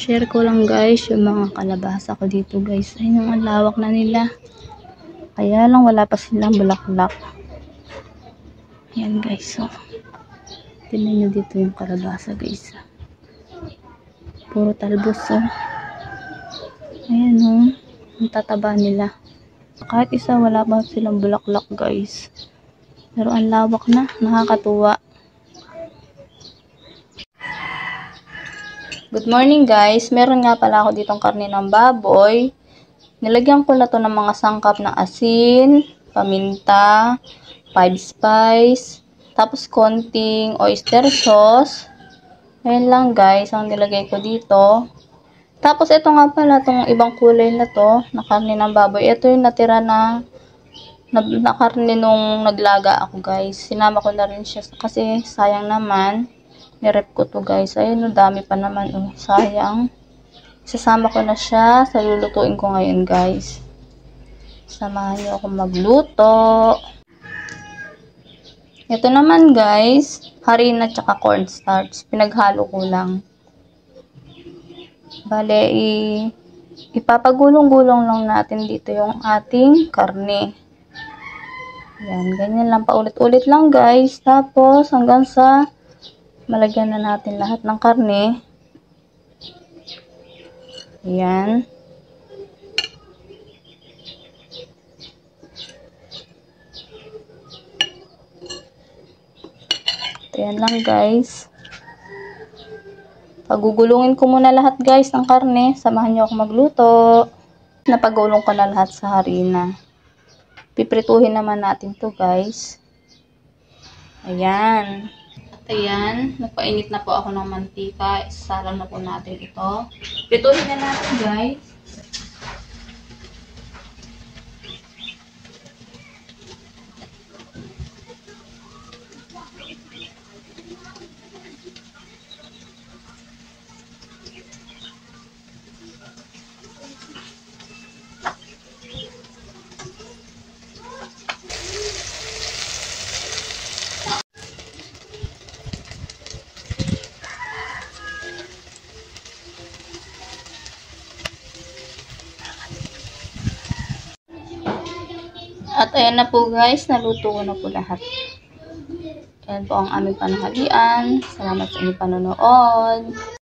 Share ko lang guys yung mga kalabasa ko dito guys. Ayun, ang lawak na nila. Kaya lang wala pa silang bulaklak. Ayan guys. So, tingnan nyo dito yung kalabasa guys. Puro talbos oh. Ayan oh. Ang tataba nila. Kahit isa wala pa silang bulaklak guys. Pero ang lawak na. Nakakatuwa. Good morning guys. Meron nga pala ako ditong karne ng baboy. Nilagyan ko na to ng mga sangkap na asin, paminta, 5 spice, tapos konting oyster sauce. Ayan lang guys ang nilagay ko dito. Tapos ito nga pala itong ibang kulay na to, na karne ng baboy. Ito yung natira na karne nung naglaga ako guys. Sinama ko na rin siya kasi sayang naman. Nirep ko to guys. Ayun, dami pa naman. Oh, sayang. Isasama ko na siya sa lulutuin ko ngayon guys. Samahan niyo ako magluto. Ito naman guys, harina tsaka cornstarch. Pinaghalo ko lang. Bale, ipapagulong-gulong lang natin dito yung ating karne. Yan, ganyan lang. Paulit-ulit lang guys. Tapos, hanggang sa malagyan na natin lahat ng karne. Ayan. Ayan lang guys. Pagugulungin ko muna lahat guys ng karne. Samahan nyo ako magluto. Napagulong ko na lahat sa harina. Piprituhin naman natin to guys. Ayan. Ayan, nagpainit na po ako ng mantika. Isasalang na po natin ito. Prituhin na natin guys. At ayan na po guys, naluto ko na po lahat. Ayan po ang aming pananghalian. Salamat sa inyong panonood.